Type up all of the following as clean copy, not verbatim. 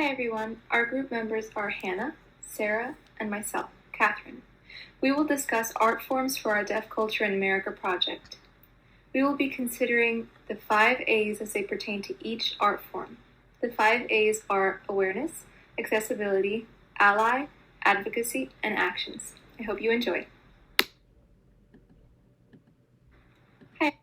everyone, our group members are Hannah, Sarah, and myself, Catherine. We will discuss art forms for our Deaf Culture in America project. We will be considering the 5 A's as they pertain to each art form. The 5 A's are awareness, accessibility, ally, advocacy, and actions. I hope you enjoy. Hi.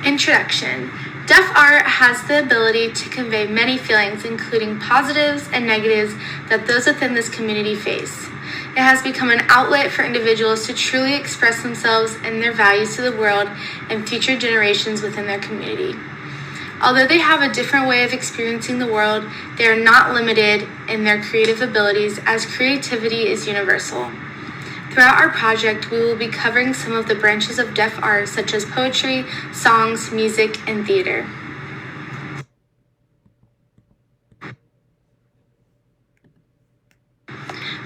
Introduction. Deaf art has the ability to convey many feelings, including positives and negatives that those within this community face. It has become an outlet for individuals to truly express themselves and their values to the world and future generations within their community. Although they have a different way of experiencing the world, they are not limited in their creative abilities, as creativity is universal. Throughout our project, we will be covering some of the branches of deaf art, such as poetry, songs, music, and theater.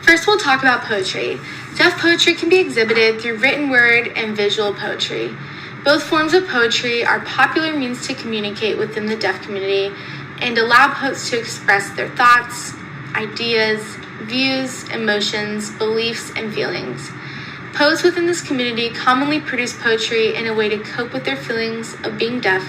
First, we'll talk about poetry. Deaf poetry can be exhibited through written word and visual poetry. Both forms of poetry are popular means to communicate within the deaf community and allow poets to express their thoughts, ideas, views, emotions, beliefs, and feelings. Poets within this community commonly produce poetry in a way to cope with their feelings of being deaf,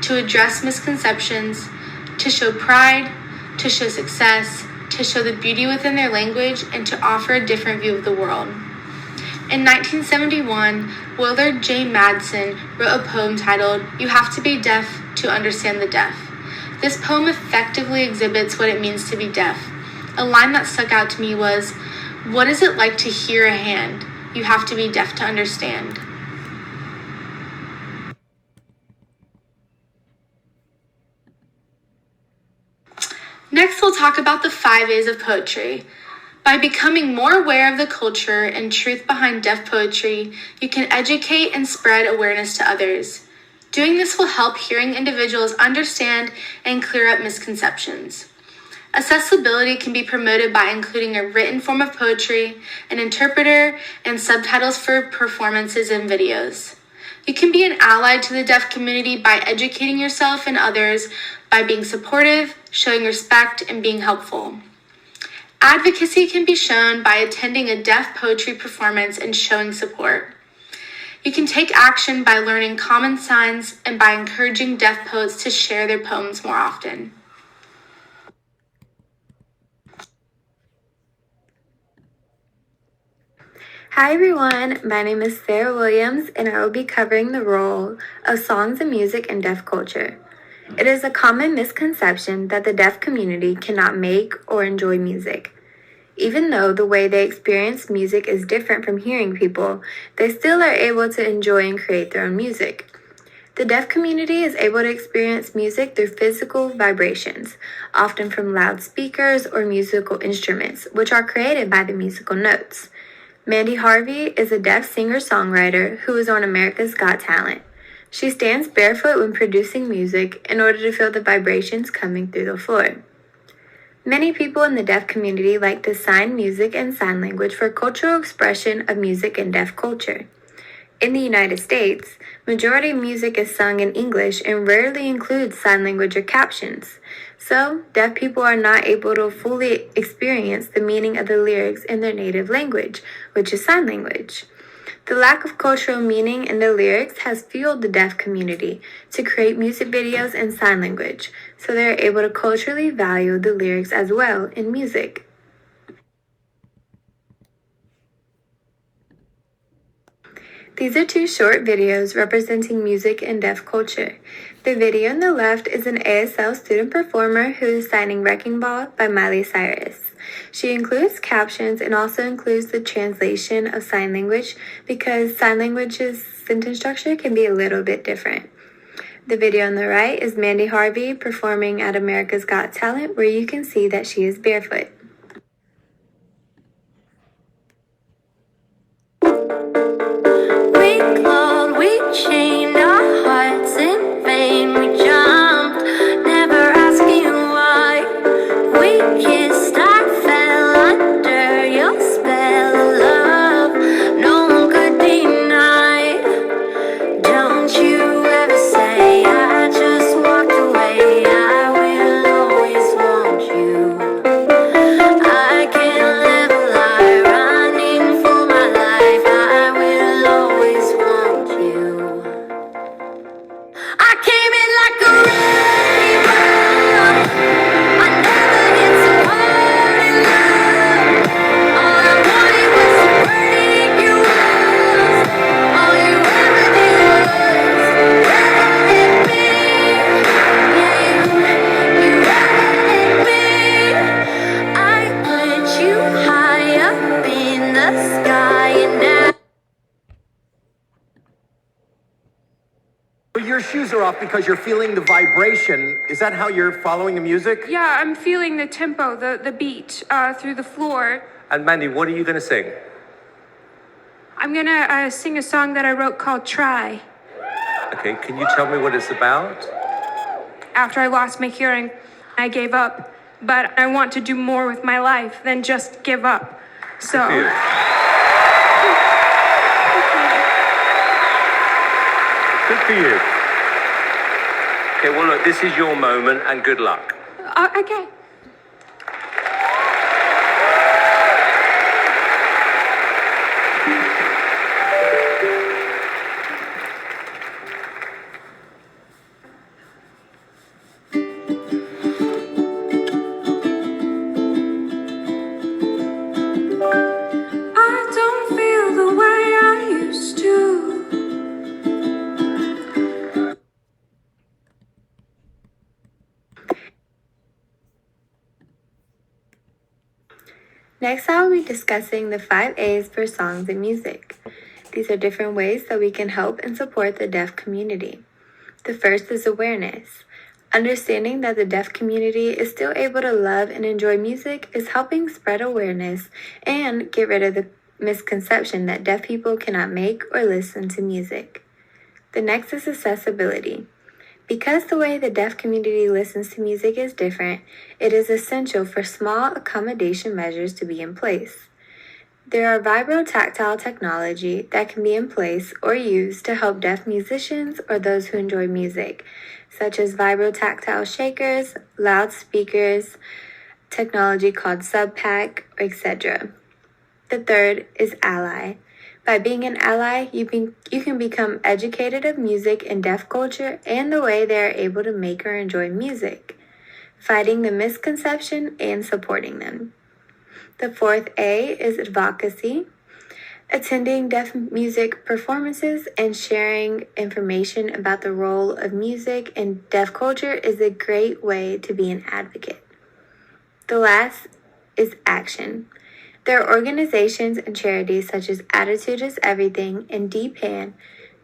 to address misconceptions, to show pride, to show success, to show the beauty within their language, and to offer a different view of the world. In 1971, Willard J. Madsen wrote a poem titled, "You Have to Be Deaf to Understand the Deaf." This poem effectively exhibits what it means to be deaf. A line that stuck out to me was, "What is it like to hear a hand? You have to be deaf to understand." Next, we'll talk about the 5 A's of poetry. By becoming more aware of the culture and truth behind deaf poetry, you can educate and spread awareness to others. Doing this will help hearing individuals understand and clear up misconceptions. Accessibility can be promoted by including a written form of poetry, an interpreter, and subtitles for performances and videos. You can be an ally to the deaf community by educating yourself and others, by being supportive, showing respect, and being helpful. Advocacy can be shown by attending a deaf poetry performance and showing support. You can take action by learning common signs and by encouraging deaf poets to share their poems more often. Hi everyone, my name is Sarah Williams and I will be covering the role of songs and music in deaf culture. It is a common misconception that the deaf community cannot make or enjoy music. Even though the way they experience music is different from hearing people, they still are able to enjoy and create their own music. The deaf community is able to experience music through physical vibrations, often from loudspeakers or musical instruments, which are created by the musical notes. Mandy Harvey is a deaf singer-songwriter who is on America's Got Talent. She stands barefoot when producing music in order to feel the vibrations coming through the floor. Many people in the deaf community like to sign music and sign language for cultural expression of music and deaf culture. In the United States, majority of music is sung in English and rarely includes sign language or captions. So, deaf people are not able to fully experience the meaning of the lyrics in their native language, which is sign language. The lack of cultural meaning in the lyrics has fueled the deaf community to create music videos in sign language, so they are able to culturally value the lyrics as well in music. These are 2 short videos representing music and deaf culture. The video on the left is an ASL student performer who is signing Wrecking Ball by Miley Cyrus. She includes captions and also includes the translation of sign language because sign language's sentence structure can be a little bit different. The video on the right is Mandy Harvey performing at America's Got Talent, where you can see that she is barefoot. We clawed, we chained our hearts in vain. We jumped, never asking why. We kissed, I fell under your spell of love. No one could deny. Don't you ever say I just walked away. I keys are off because you're feeling the vibration. Is that how you're following the music? Yeah, I'm feeling the tempo, the beat through the floor. And Mandy, what are you going to sing? I'm gonna sing a song that I wrote called Try. Okay, can you tell me what it's about? After I lost my hearing, I gave up. But I want to do more with my life than just give up. So. Good for you. Good for you. Okay, well, look, this is your moment, and good luck. Okay. I don't feel the way I used to. Next, I will be discussing the 5 A's for songs and music. These are different ways that we can help and support the deaf community. The first is awareness. Understanding that the deaf community is still able to love and enjoy music is helping spread awareness and get rid of the misconception that deaf people cannot make or listen to music. The next is accessibility. Because the way the deaf community listens to music is different, it is essential for small accommodation measures to be in place. There are vibrotactile technology that can be in place or used to help deaf musicians or those who enjoy music, such as vibrotactile shakers, loudspeakers, technology called SubPac, etc. The third is ally. By being an ally, you can become educated of music and deaf culture and the way they are able to make or enjoy music, fighting the misconception and supporting them. The fourth A is advocacy. Attending deaf music performances and sharing information about the role of music and deaf culture is a great way to be an advocate. The last is action. There are organizations and charities such as Attitude is Everything and DPAN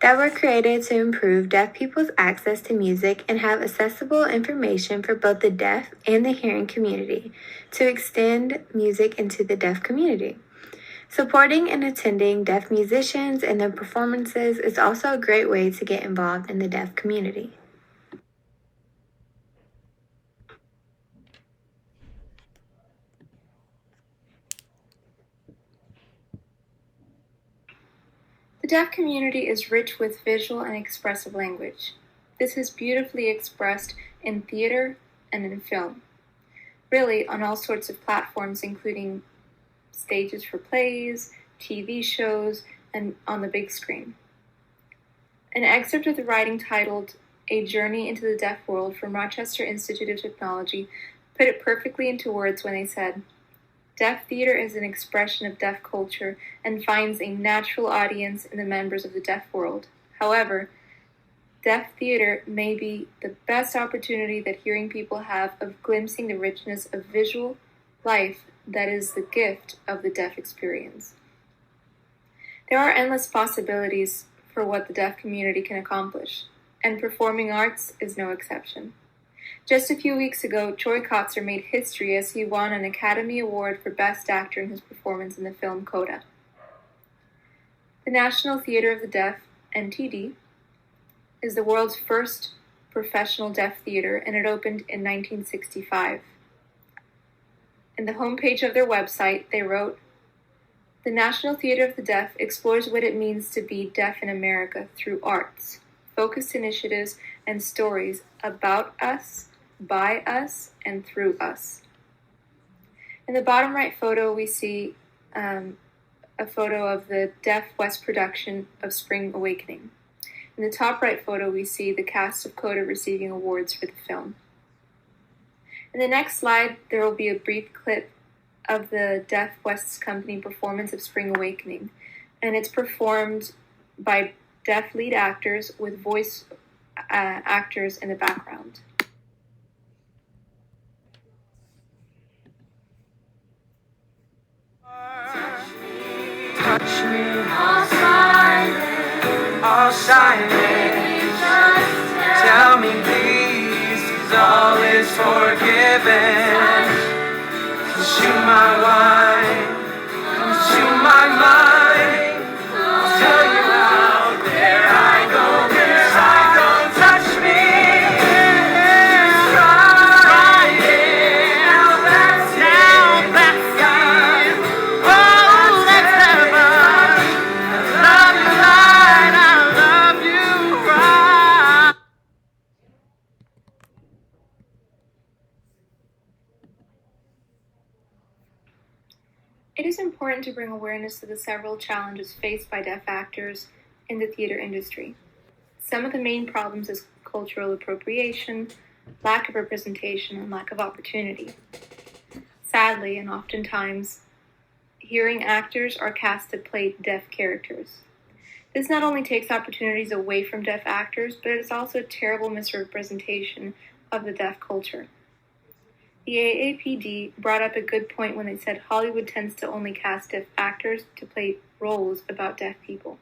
that were created to improve deaf people's access to music and have accessible information for both the deaf and the hearing community to extend music into the deaf community. Supporting and attending deaf musicians and their performances is also a great way to get involved in the deaf community. The deaf community is rich with visual and expressive language. This is beautifully expressed in theater and in film. Really, on all sorts of platforms, including stages for plays, TV shows, and on the big screen. An excerpt of the writing titled A Journey into the Deaf World from Rochester Institute of Technology put it perfectly into words when they said, "Deaf theater is an expression of deaf culture and finds a natural audience in the members of the deaf world. However, deaf theater may be the best opportunity that hearing people have of glimpsing the richness of visual life that is the gift of the deaf experience." There are endless possibilities for what the deaf community can accomplish, and performing arts is no exception. Just a few weeks ago, Troy Kotzer made history as he won an Academy Award for Best Actor in his performance in the film Coda. The National Theatre of the Deaf, NTD, is the world's first professional deaf theater, and it opened in 1965. In the homepage of their website, they wrote, "The National Theatre of the Deaf explores what it means to be deaf in America through arts, focused initiatives, and stories about us, by us, and through us." In the bottom right photo, we see a photo of the Deaf West production of Spring Awakening. In the top right photo, we see the cast of Coda receiving awards for the film. In the next slide, there will be a brief clip of the Deaf West Company performance of Spring Awakening, and it's performed by deaf lead actors with voice actors in the background. Touch me, all silent, all silent. tell me please, 'cause all is forgiven. Consume my wine, consume my mind. I'll tell you out there I go, there I don't touch me. Just trying, now that's it. Oh, that's heaven. I love you light, I love you right. It is important to bring awareness to the several challenges faced by deaf actors in the theater industry. Some of the main problems is cultural appropriation, lack of representation, and lack of opportunity. Sadly, and oftentimes, hearing actors are cast to play deaf characters. This not only takes opportunities away from deaf actors, but it is also a terrible misrepresentation of the deaf culture. The AAPD brought up a good point when they said Hollywood tends to only cast deaf actors to play roles about deaf people.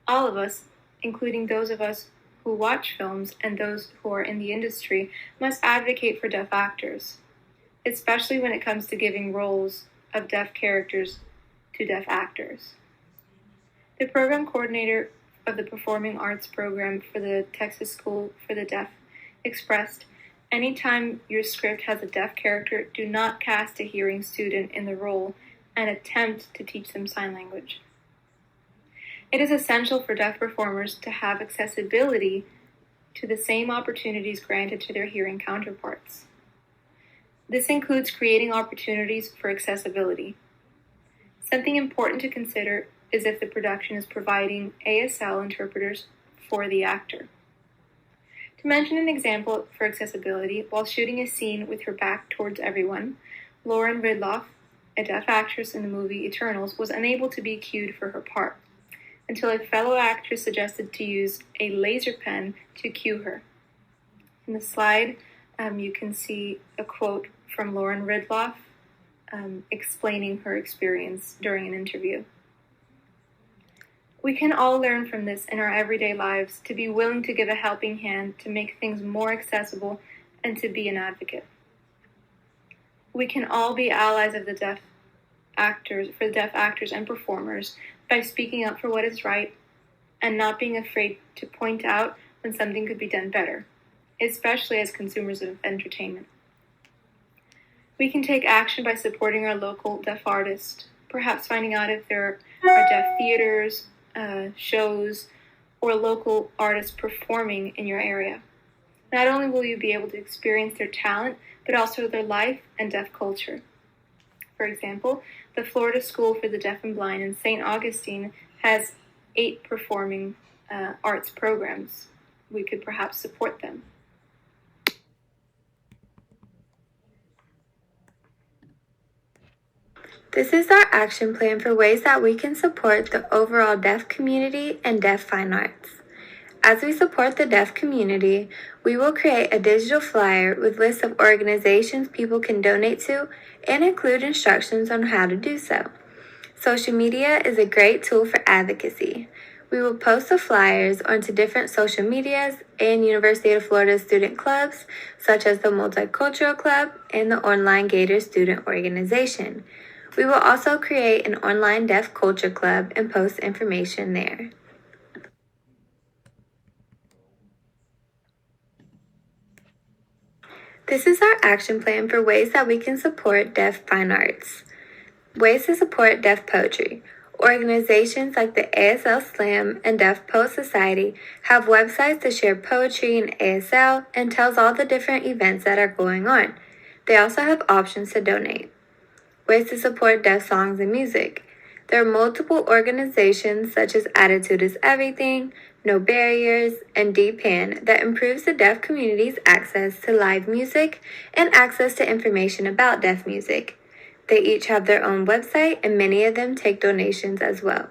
All of us, including those of us who watch films and those who are in the industry, must advocate for deaf actors, especially when it comes to giving roles of deaf characters to deaf actors. The program coordinator of the Performing Arts program for the Texas School for the Deaf expressed, anytime your script has a deaf character, do not cast a hearing student in the role and attempt to teach them sign language. It is essential for deaf performers to have accessibility to the same opportunities granted to their hearing counterparts. This includes creating opportunities for accessibility. Something important to consider is if the production is providing ASL interpreters for the actor. To mention an example for accessibility, while shooting a scene with her back towards everyone, Lauren Ridloff, a deaf actress in the movie Eternals, was unable to be cued for her part, until a fellow actress suggested to use a laser pen to cue her. In the slide, you can see a quote from Lauren Ridloff explaining her experience during an interview. We can all learn from this in our everyday lives to be willing to give a helping hand to make things more accessible and to be an advocate. We can all be allies of the deaf actors, for the deaf actors and performers, by speaking up for what is right and not being afraid to point out when something could be done better, especially as consumers of entertainment. We can take action by supporting our local deaf artists, perhaps finding out if there are deaf theaters, shows, or local artists performing in your area. Not only will you be able to experience their talent, but also their life and deaf culture. For example, the Florida School for the Deaf and Blind in St. Augustine has 8 performing arts programs. We could perhaps support them. This is our action plan for ways that we can support the overall deaf community and deaf fine arts. As we support the deaf community, we will create a digital flyer with lists of organizations people can donate to and include instructions on how to do so. Social media is a great tool for advocacy. We will post the flyers onto different social medias and University of Florida student clubs, such as the Multicultural Club and the Online Gator Student Organization. We will also create an online deaf culture club and post information there. This is our action plan for ways that we can support deaf fine arts. Ways to support deaf poetry. Organizations like the ASL Slam and Deaf Poet Society have websites to share poetry in ASL and tells all the different events that are going on. They also have options to donate. Ways to support deaf songs and music. There are multiple organizations such as Attitude is Everything, No Barriers, and DPAN that improves the deaf community's access to live music and access to information about deaf music. They each have their own website and many of them take donations as well.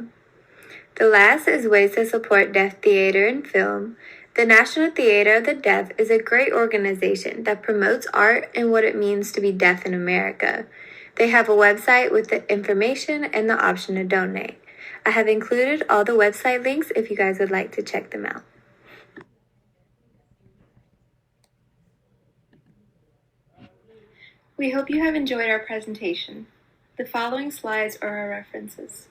The last is ways to support deaf theater and film. The National Theater of the Deaf is a great organization that promotes art and what it means to be deaf in America. They have a website with the information and the option to donate. I have included all the website links if you guys would like to check them out. We hope you have enjoyed our presentation. The following slides are our references.